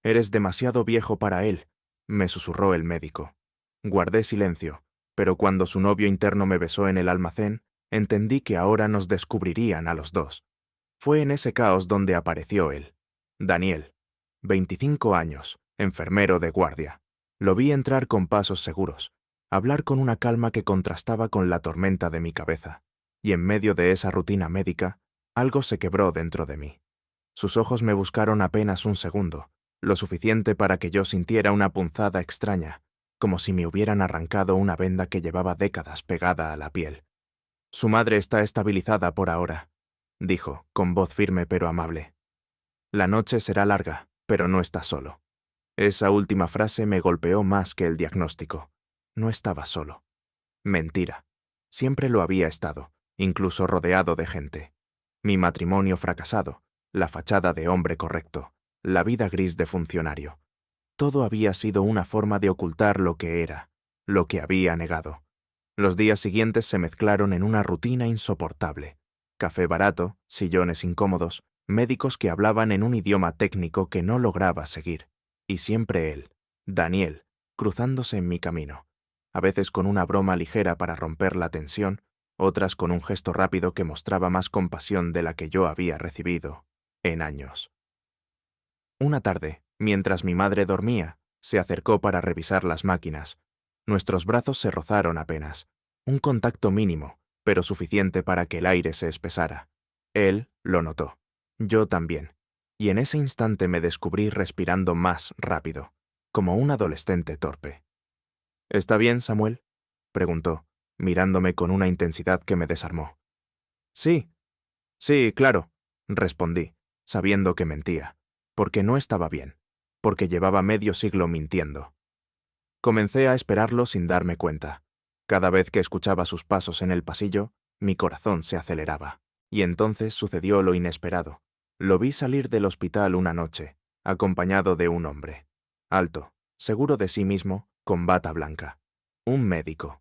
Eres demasiado viejo para él, me susurró el médico. Guardé silencio, pero cuando su novio interno me besó en el almacén, entendí que ahora nos descubrirían a los dos. Fue en ese caos donde apareció él. Daniel, 25 años, enfermero de guardia. Lo vi entrar con pasos seguros, hablar con una calma que contrastaba con la tormenta de mi cabeza, y en medio de esa rutina médica, algo se quebró dentro de mí. Sus ojos me buscaron apenas un segundo, lo suficiente para que yo sintiera una punzada extraña, como si me hubieran arrancado una venda que llevaba décadas pegada a la piel. Su madre está estabilizada por ahora, dijo, con voz firme pero amable. La noche será larga, pero no está solo. Esa última frase me golpeó más que el diagnóstico. No estaba solo. Mentira. Siempre lo había estado, incluso rodeado de gente. Mi matrimonio fracasado, la fachada de hombre correcto, la vida gris de funcionario. Todo había sido una forma de ocultar lo que era, lo que había negado. Los días siguientes se mezclaron en una rutina insoportable. Café barato, sillones incómodos, médicos que hablaban en un idioma técnico que no lograba seguir. Y siempre él, Daniel, cruzándose en mi camino. A veces con una broma ligera para romper la tensión, otras con un gesto rápido que mostraba más compasión de la que yo había recibido en años. Una tarde, mientras mi madre dormía, se acercó para revisar las máquinas. Nuestros brazos se rozaron apenas. Un contacto mínimo, pero suficiente para que el aire se espesara. Él lo notó. Yo también. Y en ese instante me descubrí respirando más rápido, como un adolescente torpe. ¿Está bien, Samuel?, preguntó, mirándome con una intensidad que me desarmó. Sí, claro, respondí, sabiendo que mentía, porque no estaba bien, porque llevaba medio siglo mintiendo. Comencé a esperarlo sin darme cuenta. Cada vez que escuchaba sus pasos en el pasillo, mi corazón se aceleraba. Y entonces sucedió lo inesperado. Lo vi salir del hospital una noche, acompañado de un hombre. Alto, seguro de sí mismo, con bata blanca. Un médico.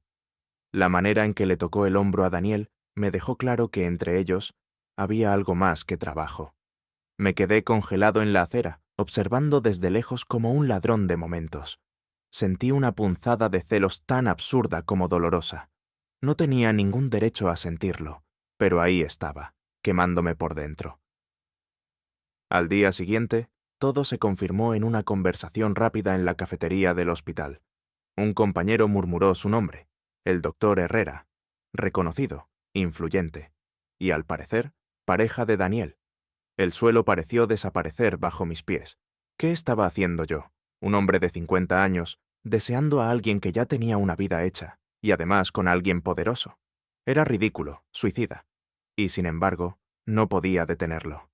La manera en que le tocó el hombro a Daniel me dejó claro que entre ellos había algo más que trabajo. Me quedé congelado en la acera, observando desde lejos como un ladrón de momentos. Sentí una punzada de celos tan absurda como dolorosa. No tenía ningún derecho a sentirlo, pero ahí estaba, quemándome por dentro. Al día siguiente, todo se confirmó en una conversación rápida en la cafetería del hospital. Un compañero murmuró su nombre, el doctor Herrera, reconocido, influyente, y al parecer, pareja de Daniel. El suelo pareció desaparecer bajo mis pies. ¿Qué estaba haciendo yo, un hombre de 50 años, deseando a alguien que ya tenía una vida hecha, y además con alguien poderoso? Era ridículo, suicida. Y sin embargo, no podía detenerlo.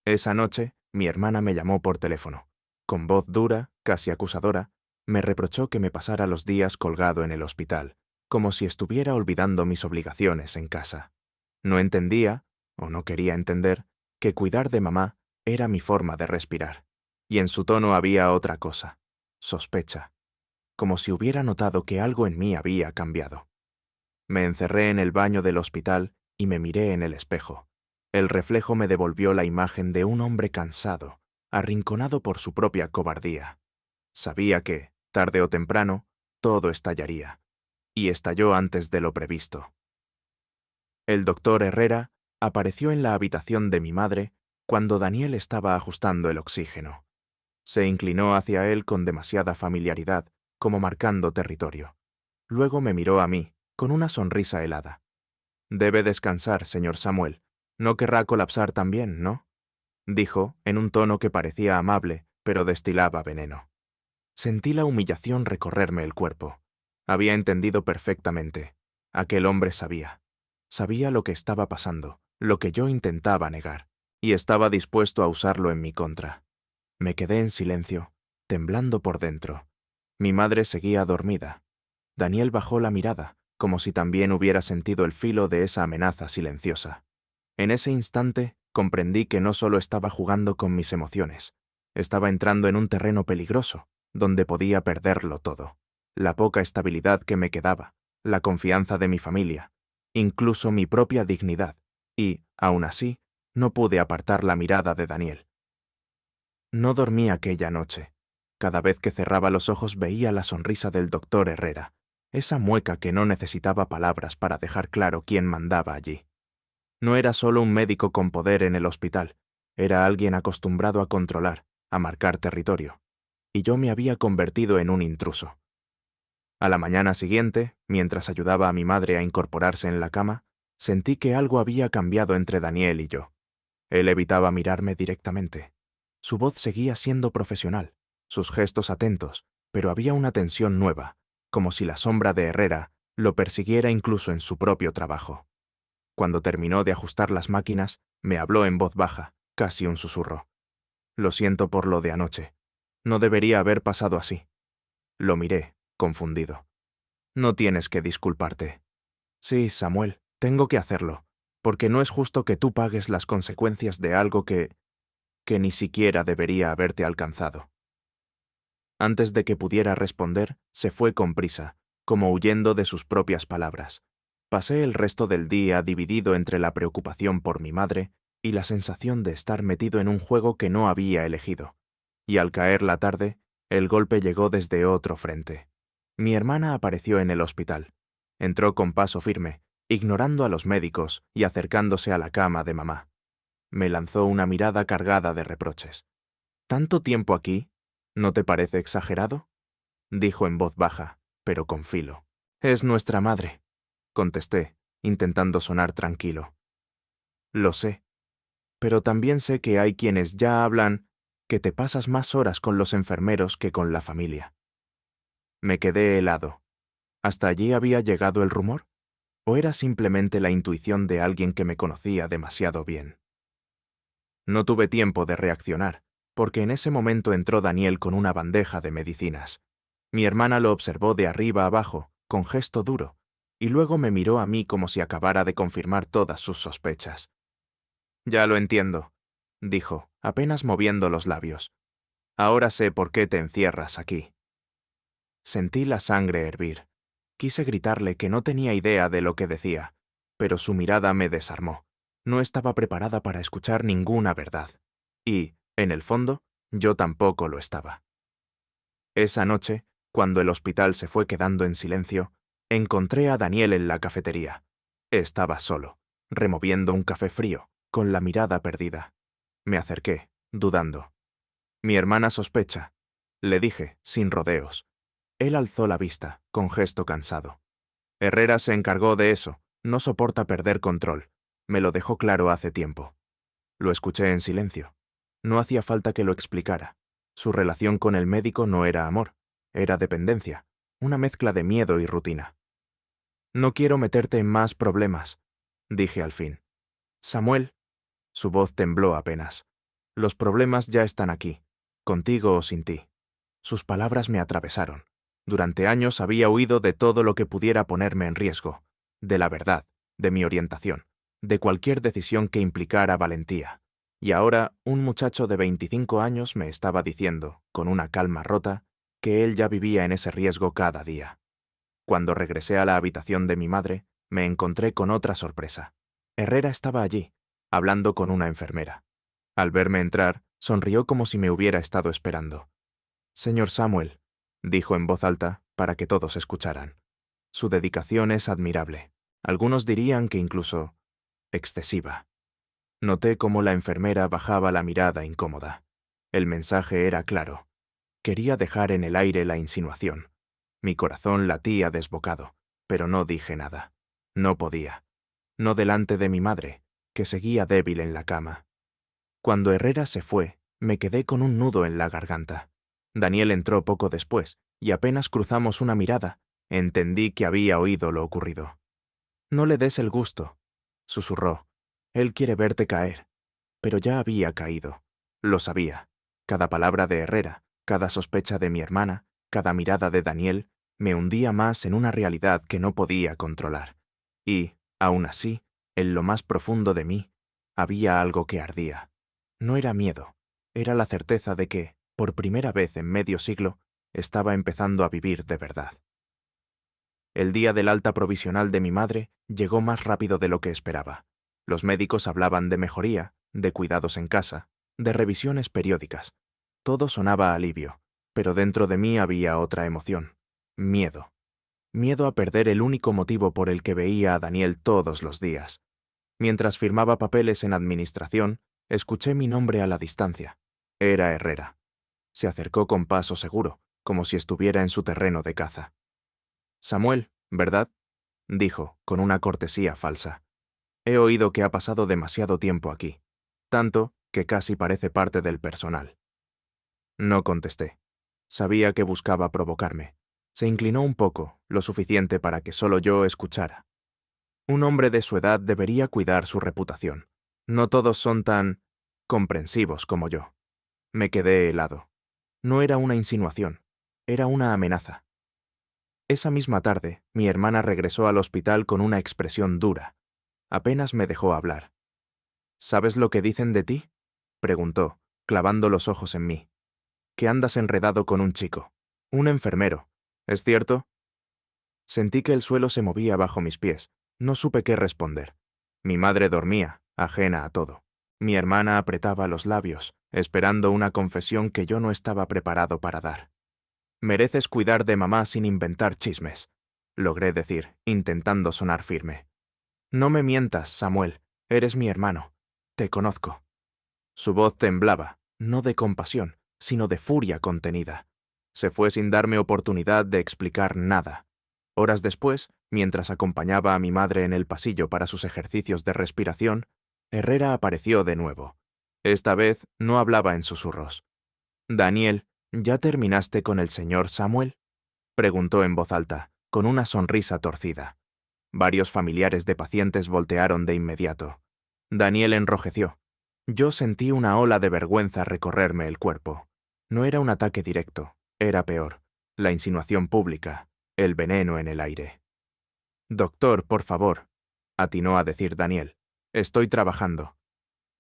Esa noche, mi hermana me llamó por teléfono. Con voz dura, casi acusadora, me reprochó que me pasara los días colgado en el hospital, como si estuviera olvidando mis obligaciones en casa. No entendía, o no quería entender, que cuidar de mamá era mi forma de respirar. Y en su tono había otra cosa, sospecha, como si hubiera notado que algo en mí había cambiado. Me encerré en el baño del hospital y me miré en el espejo. El reflejo me devolvió la imagen de un hombre cansado, arrinconado por su propia cobardía. Sabía que, tarde o temprano, todo estallaría. Y estalló antes de lo previsto. El doctor Herrera apareció en la habitación de mi madre cuando Daniel estaba ajustando el oxígeno. Se inclinó hacia él con demasiada familiaridad, como marcando territorio. Luego me miró a mí, con una sonrisa helada. «Debe descansar, señor Samuel. No querrá colapsar también, ¿no?», dijo, en un tono que parecía amable, pero destilaba veneno. Sentí la humillación recorrerme el cuerpo. Había entendido perfectamente. Aquel hombre sabía. Sabía lo que estaba pasando, lo que yo intentaba negar, y estaba dispuesto a usarlo en mi contra. Me quedé en silencio, temblando por dentro. Mi madre seguía dormida. Daniel bajó la mirada, como si también hubiera sentido el filo de esa amenaza silenciosa. En ese instante comprendí que no solo estaba jugando con mis emociones, estaba entrando en un terreno peligroso, donde podía perderlo todo. La poca estabilidad que me quedaba, la confianza de mi familia, incluso mi propia dignidad, y, aún así, no pude apartar la mirada de Daniel. No dormí aquella noche. Cada vez que cerraba los ojos veía la sonrisa del doctor Herrera, esa mueca que no necesitaba palabras para dejar claro quién mandaba allí. No era solo un médico con poder en el hospital, era alguien acostumbrado a controlar, a marcar territorio. Y yo me había convertido en un intruso. A la mañana siguiente, mientras ayudaba a mi madre a incorporarse en la cama, sentí que algo había cambiado entre Daniel y yo. Él evitaba mirarme directamente. Su voz seguía siendo profesional, sus gestos atentos, pero había una tensión nueva, como si la sombra de Herrera lo persiguiera incluso en su propio trabajo. Cuando terminó de ajustar las máquinas, me habló en voz baja, casi un susurro. Lo siento por lo de anoche. No debería haber pasado así. Lo miré, confundido. No tienes que disculparte. Sí, Samuel, tengo que hacerlo, porque no es justo que tú pagues las consecuencias de algo que ni siquiera debería haberte alcanzado. Antes de que pudiera responder, se fue con prisa, como huyendo de sus propias palabras. Pasé el resto del día dividido entre la preocupación por mi madre y la sensación de estar metido en un juego que no había elegido. Y al caer la tarde, el golpe llegó desde otro frente. Mi hermana apareció en el hospital. Entró con paso firme, ignorando a los médicos y acercándose a la cama de mamá. Me lanzó una mirada cargada de reproches. ¿Tanto tiempo aquí? ¿No te parece exagerado? Dijo en voz baja, pero con filo. Es nuestra madre, contesté, intentando sonar tranquilo. Lo sé, pero también sé que hay quienes ya hablan que te pasas más horas con los enfermeros que con la familia. Me quedé helado. ¿Hasta allí había llegado el rumor? ¿O era simplemente la intuición de alguien que me conocía demasiado bien? No tuve tiempo de reaccionar, porque en ese momento entró Daniel con una bandeja de medicinas. Mi hermana lo observó de arriba abajo, con gesto duro, y luego me miró a mí como si acabara de confirmar todas sus sospechas. Ya lo entiendo, dijo, apenas moviendo los labios. Ahora sé por qué te encierras aquí. Sentí la sangre hervir. Quise gritarle que no tenía idea de lo que decía, pero su mirada me desarmó. No estaba preparada para escuchar ninguna verdad. Y, en el fondo, yo tampoco lo estaba. Esa noche, cuando el hospital se fue quedando en silencio, encontré a Daniel en la cafetería. Estaba solo, removiendo un café frío, con la mirada perdida. Me acerqué, dudando. Mi hermana sospecha, le dije, sin rodeos. Él alzó la vista, con gesto cansado. Herrera se encargó de eso, no soporta perder control. Me lo dejó claro hace tiempo. Lo escuché en silencio. No hacía falta que lo explicara. Su relación con el médico no era amor, era dependencia, una mezcla de miedo y rutina. No quiero meterte en más problemas, dije al fin. Samuel, su voz tembló apenas. Los problemas ya están aquí, contigo o sin ti. Sus palabras me atravesaron. Durante años había huido de todo lo que pudiera ponerme en riesgo, de la verdad, de mi orientación, de cualquier decisión que implicara valentía. Y ahora un muchacho de 25 años me estaba diciendo, con una calma rota, que él ya vivía en ese riesgo cada día. Cuando regresé a la habitación de mi madre, me encontré con otra sorpresa. Herrera estaba allí, hablando con una enfermera. Al verme entrar, sonrió como si me hubiera estado esperando. Señor Samuel, dijo en voz alta para que todos escucharan. Su dedicación es admirable. Algunos dirían que incluso excesiva. Noté cómo la enfermera bajaba la mirada incómoda. El mensaje era claro. Quería dejar en el aire la insinuación. Mi corazón latía desbocado, pero no dije nada. No podía. No delante de mi madre, que seguía débil en la cama. Cuando Herrera se fue, me quedé con un nudo en la garganta. Daniel entró poco después, y apenas cruzamos una mirada, entendí que había oído lo ocurrido. No le des el gusto, susurró. Él quiere verte caer. Pero ya había caído. Lo sabía. Cada palabra de Herrera, cada sospecha de mi hermana, cada mirada de Daniel, me hundía más en una realidad que no podía controlar. Y, aún así, en lo más profundo de mí, había algo que ardía. No era miedo, era la certeza de que, por primera vez en medio siglo, estaba empezando a vivir de verdad. El día del alta provisional de mi madre llegó más rápido de lo que esperaba. Los médicos hablaban de mejoría, de cuidados en casa, de revisiones periódicas, Todo sonaba a alivio, pero dentro de mí había otra emoción: miedo. Miedo a perder el único motivo por el que veía a Daniel todos los días. Mientras firmaba papeles en administración, escuché mi nombre a la distancia. Era Herrera. Se acercó con paso seguro, como si estuviera en su terreno de caza. «Samuel, ¿verdad?», dijo, con una cortesía falsa. «He oído que ha pasado demasiado tiempo aquí, tanto que casi parece parte del personal». No contesté. Sabía que buscaba provocarme. Se inclinó un poco, lo suficiente para que solo yo escuchara. Un hombre de su edad debería cuidar su reputación. No todos son tan comprensivos como yo. Me quedé helado. No era una insinuación, era una amenaza. Esa misma tarde, mi hermana regresó al hospital con una expresión dura. Apenas me dejó hablar. «¿Sabes lo que dicen de ti?», preguntó, clavando los ojos en mí. «Que andas enredado con un chico, un enfermero. ¿Es cierto?». Sentí que el suelo se movía bajo mis pies. No supe qué responder. Mi madre dormía, ajena a todo. Mi hermana apretaba los labios, esperando una confesión que yo no estaba preparado para dar. «Mereces cuidar de mamá sin inventar chismes», logré decir, intentando sonar firme. «No me mientas, Samuel. Eres mi hermano. Te conozco». Su voz temblaba, no de compasión, sino de furia contenida. Se fue sin darme oportunidad de explicar nada. Horas después, mientras acompañaba a mi madre en el pasillo para sus ejercicios de respiración, Herrera apareció de nuevo. Esta vez no hablaba en susurros. «Daniel, ¿ya terminaste con el señor Samuel?», preguntó en voz alta, con una sonrisa torcida. Varios familiares de pacientes voltearon de inmediato. Daniel enrojeció. Yo sentí una ola de vergüenza recorrerme el cuerpo. No era un ataque directo, era peor: la insinuación pública, el veneno en el aire. «Doctor, por favor», atinó a decir Daniel. «Estoy trabajando».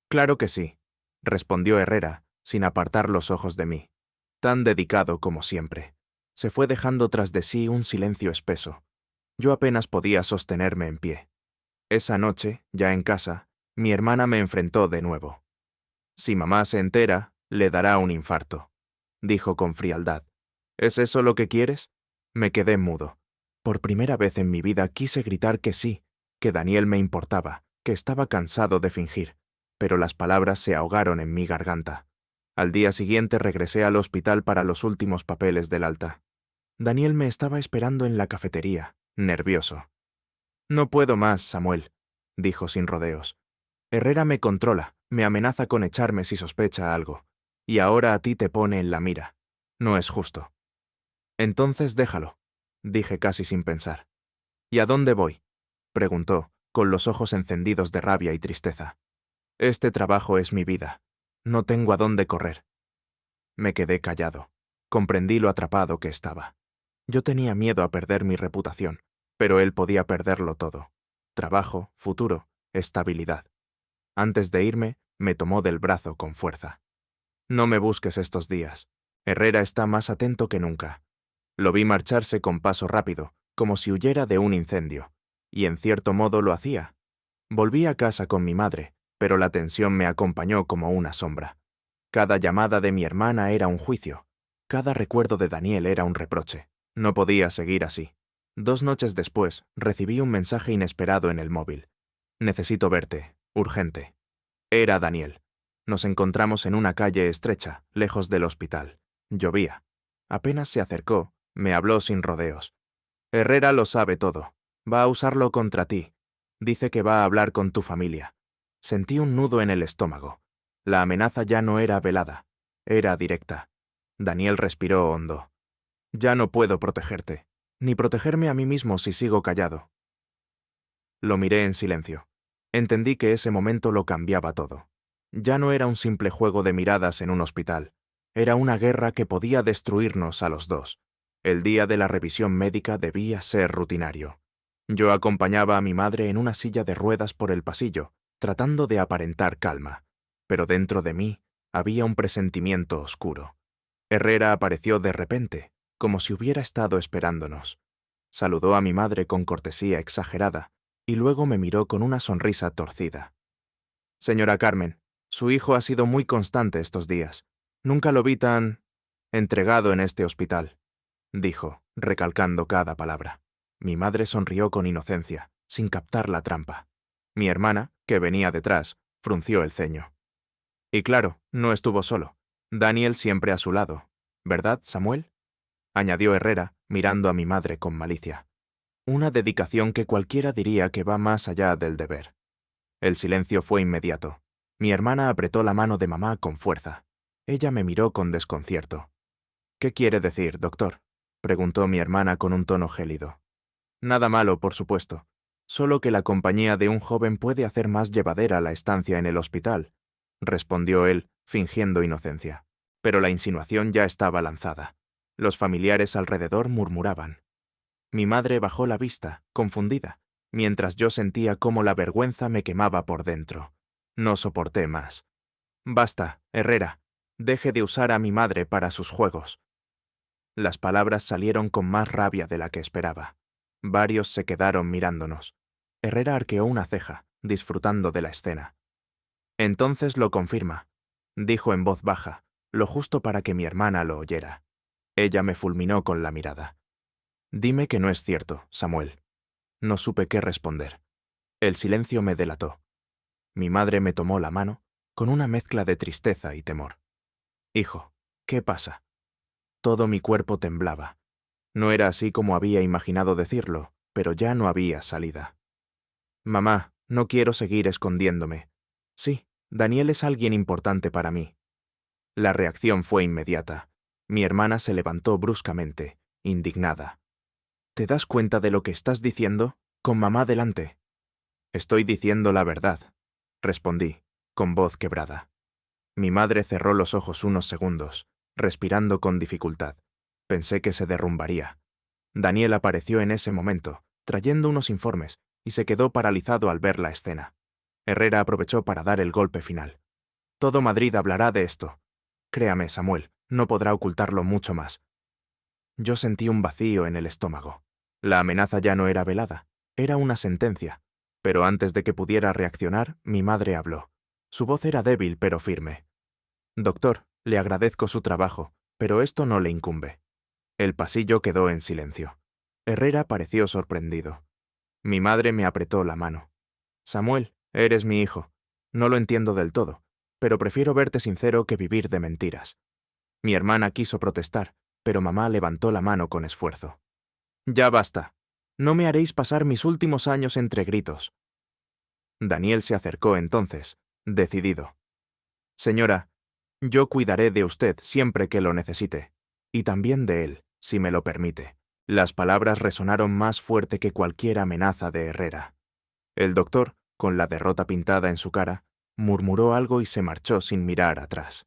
«Claro que sí», respondió Herrera, sin apartar los ojos de mí. Tan dedicado como siempre. Se fue dejando tras de sí un silencio espeso. Yo apenas podía sostenerme en pie. Esa noche, ya en casa, mi hermana me enfrentó de nuevo. «Si mamá se entera, le dará un infarto», dijo con frialdad. «¿Es eso lo que quieres?». Me quedé mudo. Por primera vez en mi vida quise gritar que sí, que Daniel me importaba, que estaba cansado de fingir, pero las palabras se ahogaron en mi garganta. Al día siguiente regresé al hospital para los últimos papeles del alta. Daniel me estaba esperando en la cafetería, nervioso. «No puedo más, Samuel», dijo sin rodeos. «Herrera me controla, me amenaza con echarme si sospecha algo. Y ahora a ti te pone en la mira. No es justo». «Entonces déjalo», dije casi sin pensar. «¿Y a dónde voy?», preguntó, con los ojos encendidos de rabia y tristeza. «Este trabajo es mi vida. No tengo a dónde correr». Me quedé callado. Comprendí lo atrapado que estaba. Yo tenía miedo a perder mi reputación, pero él podía perderlo todo: trabajo, futuro, estabilidad. Antes de irme, me tomó del brazo con fuerza. «No me busques estos días. Herrera está más atento que nunca». Lo vi marcharse con paso rápido, como si huyera de un incendio, y en cierto modo lo hacía. Volví a casa con mi madre, pero la tensión me acompañó como una sombra. Cada llamada de mi hermana era un juicio. Cada recuerdo de Daniel era un reproche. No podía seguir así. 2 noches después, recibí un mensaje inesperado en el móvil. «Necesito verte, urgente». Era Daniel. Nos encontramos en una calle estrecha, lejos del hospital. Llovía. Apenas se acercó, me habló sin rodeos. «Herrera lo sabe todo. Va a usarlo contra ti. Dice que va a hablar con tu familia». Sentí un nudo en el estómago. La amenaza ya no era velada, era directa. Daniel respiró hondo. «Ya no puedo protegerte, ni protegerme a mí mismo si sigo callado». Lo miré en silencio. Entendí que ese momento lo cambiaba todo. Ya no era un simple juego de miradas en un hospital. Era una guerra que podía destruirnos a los dos. El día de la revisión médica debía ser rutinario. Yo acompañaba a mi madre en una silla de ruedas por el pasillo, tratando de aparentar calma. Pero dentro de mí había un presentimiento oscuro. Herrera apareció de repente, como si hubiera estado esperándonos. Saludó a mi madre con cortesía exagerada, y luego me miró con una sonrisa torcida. «Señora Carmen, su hijo ha sido muy constante estos días. Nunca lo vi tan entregado en este hospital, dijo, recalcando cada palabra. Mi madre sonrió con inocencia, sin captar la trampa. Mi hermana, que venía detrás, frunció el ceño. Y claro, no estuvo solo. Daniel siempre a su lado. ¿Verdad, Samuel? Añadió Herrera, mirando a mi madre con malicia. Una dedicación que cualquiera diría que va más allá del deber. El silencio fue inmediato. Mi hermana apretó la mano de mamá con fuerza. Ella me miró con desconcierto. «¿Qué quiere decir, doctor?», preguntó mi hermana con un tono gélido. «Nada malo, por supuesto. Solo que la compañía de un joven puede hacer más llevadera la estancia en el hospital», respondió él, fingiendo inocencia. Pero la insinuación ya estaba lanzada. Los familiares alrededor murmuraban. Mi madre bajó la vista, confundida, mientras yo sentía cómo la vergüenza me quemaba por dentro. No soporté más. «Basta, Herrera. Deje de usar a mi madre para sus juegos». Las palabras salieron con más rabia de la que esperaba. Varios se quedaron mirándonos. Herrera arqueó una ceja, disfrutando de la escena. «Entonces lo confirma», dijo en voz baja, lo justo para que mi hermana lo oyera. Ella me fulminó con la mirada. «Dime que no es cierto, Samuel». No supe qué responder. El silencio me delató. Mi madre me tomó la mano, con una mezcla de tristeza y temor. «Hijo, ¿qué pasa?». Todo mi cuerpo temblaba. No era así como había imaginado decirlo, pero ya no había salida. «Mamá, no quiero seguir escondiéndome. Sí, Daniel es alguien importante para mí». La reacción fue inmediata. Mi hermana se levantó bruscamente, indignada. «¿Te das cuenta de lo que estás diciendo? Con mamá delante». «Estoy diciendo la verdad», respondí, con voz quebrada. Mi madre cerró los ojos unos segundos, respirando con dificultad. Pensé que se derrumbaría. Daniel apareció en ese momento, trayendo unos informes, y se quedó paralizado al ver la escena. Herrera aprovechó para dar el golpe final. «Todo Madrid hablará de esto. Créame, Samuel, no podrá ocultarlo mucho más». Yo sentí un vacío en el estómago. La amenaza ya no era velada, era una sentencia. Pero antes de que pudiera reaccionar, mi madre habló. Su voz era débil pero firme. «Doctor, le agradezco su trabajo, pero esto no le incumbe». El pasillo quedó en silencio. Herrera pareció sorprendido. Mi madre me apretó la mano. «Samuel, eres mi hijo. No lo entiendo del todo, pero prefiero verte sincero que vivir de mentiras». Mi hermana quiso protestar, pero mamá levantó la mano con esfuerzo. «Ya basta. No me haréis pasar mis últimos años entre gritos». Daniel se acercó entonces, decidido. «Señora, yo cuidaré de usted siempre que lo necesite, y también de él, si me lo permite». Las palabras resonaron más fuerte que cualquier amenaza de Herrera. El doctor, con la derrota pintada en su cara, murmuró algo y se marchó sin mirar atrás.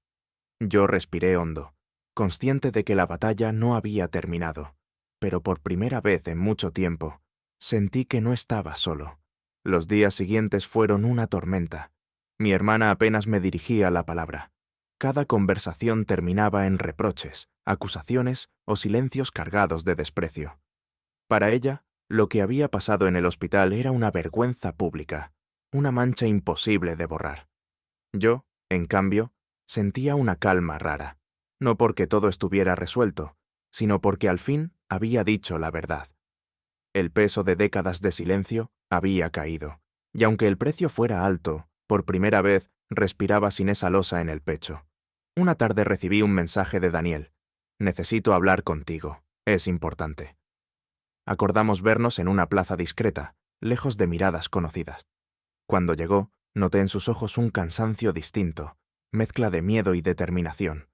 Yo respiré hondo, consciente de que la batalla no había terminado, pero por primera vez en mucho tiempo, sentí que no estaba solo. Los días siguientes fueron una tormenta. Mi hermana apenas me dirigía la palabra. Cada conversación terminaba en reproches, acusaciones o silencios cargados de desprecio. Para ella, lo que había pasado en el hospital era una vergüenza pública, una mancha imposible de borrar. Yo, en cambio, sentía una calma rara, no porque todo estuviera resuelto, sino porque al fin había dicho la verdad. El peso de décadas de silencio había caído, y aunque el precio fuera alto, por primera vez respiraba sin esa losa en el pecho. Una tarde recibí un mensaje de Daniel. «Necesito hablar contigo. Es importante». Acordamos vernos en una plaza discreta, lejos de miradas conocidas. Cuando llegó, noté en sus ojos un cansancio distinto, mezcla de miedo y determinación.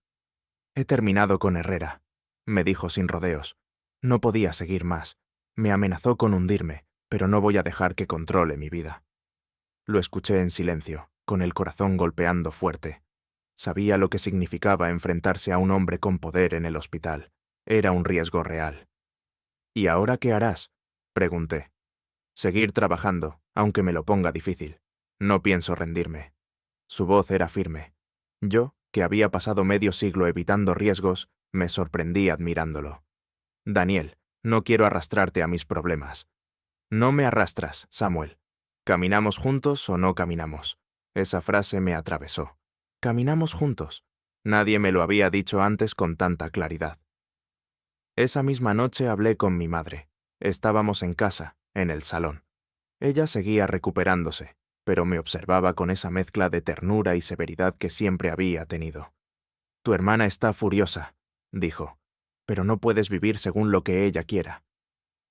«He terminado con Herrera», me dijo sin rodeos. No podía seguir más. Me amenazó con hundirme, pero no voy a dejar que controle mi vida. Lo escuché en silencio, con el corazón golpeando fuerte. Sabía lo que significaba enfrentarse a un hombre con poder en el hospital. Era un riesgo real. «¿Y ahora qué harás?», pregunté. «Seguir trabajando, aunque me lo ponga difícil. No pienso rendirme». Su voz era firme. Yo, que había pasado medio siglo evitando riesgos, me sorprendí admirándolo. «Daniel, no quiero arrastrarte a mis problemas». «No me arrastras, Samuel. ¿Caminamos juntos o no caminamos?». Esa frase me atravesó. «Caminamos juntos». Nadie me lo había dicho antes con tanta claridad. Esa misma noche hablé con mi madre. Estábamos en casa, en el salón. Ella seguía recuperándose, pero me observaba con esa mezcla de ternura y severidad que siempre había tenido. «Tu hermana está furiosa», dijo, «pero no puedes vivir según lo que ella quiera».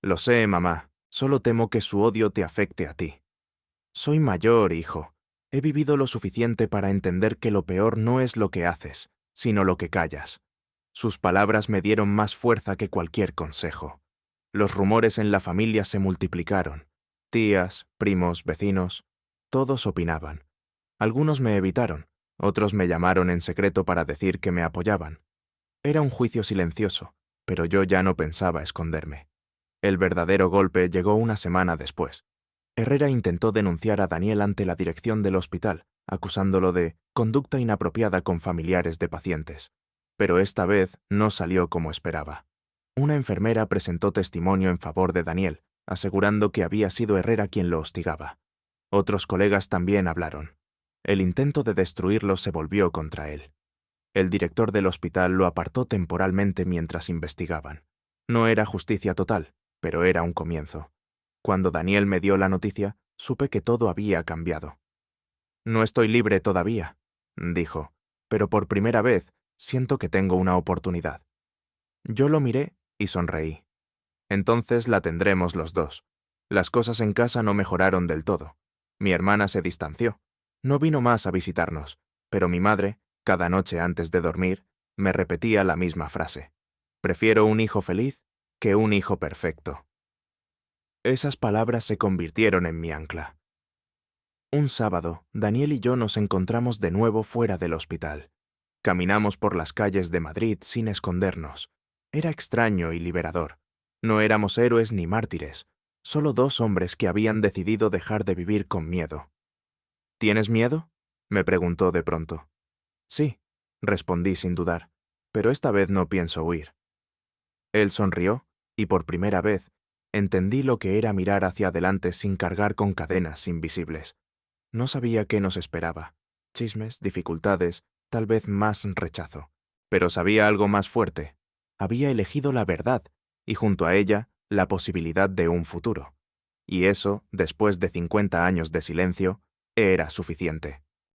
«Lo sé, mamá, solo temo que su odio te afecte a ti». «Soy mayor, hijo. He vivido lo suficiente para entender que lo peor no es lo que haces, sino lo que callas». Sus palabras me dieron más fuerza que cualquier consejo. Los rumores en la familia se multiplicaron. Tías, primos, vecinos, todos opinaban. Algunos me evitaron, otros me llamaron en secreto para decir que me apoyaban. Era un juicio silencioso, pero yo ya no pensaba esconderme. El verdadero golpe llegó una semana después. Herrera intentó denunciar a Daniel ante la dirección del hospital, acusándolo de conducta inapropiada con familiares de pacientes. Pero esta vez no salió como esperaba. Una enfermera presentó testimonio en favor de Daniel, asegurando que había sido Herrera quien lo hostigaba. Otros colegas también hablaron. El intento de destruirlo se volvió contra él. El director del hospital lo apartó temporalmente mientras investigaban. No era justicia total, pero era un comienzo. Cuando Daniel me dio la noticia, supe que todo había cambiado. «No estoy libre todavía», dijo, «pero por primera vez siento que tengo una oportunidad». Yo lo miré y sonreí. «Entonces la tendremos los dos». Las cosas en casa no mejoraron del todo. Mi hermana se distanció. No vino más a visitarnos, pero mi madre, cada noche antes de dormir, me repetía la misma frase. «Prefiero un hijo feliz que un hijo perfecto». Esas palabras se convirtieron en mi ancla. Un sábado, Daniel y yo nos encontramos de nuevo fuera del hospital. Caminamos por las calles de Madrid sin escondernos. Era extraño y liberador. No éramos héroes ni mártires, solo dos hombres que habían decidido dejar de vivir con miedo. «¿Tienes miedo?», me preguntó de pronto. «Sí», respondí sin dudar, «pero esta vez no pienso huir». Él sonrió, y por primera vez entendí lo que era mirar hacia adelante sin cargar con cadenas invisibles. No sabía qué nos esperaba. Chismes, dificultades, tal vez más rechazo. Pero sabía algo más fuerte. Había elegido la verdad, y junto a ella, la posibilidad de un futuro. Y eso, después de 50 años de silencio, era suficiente.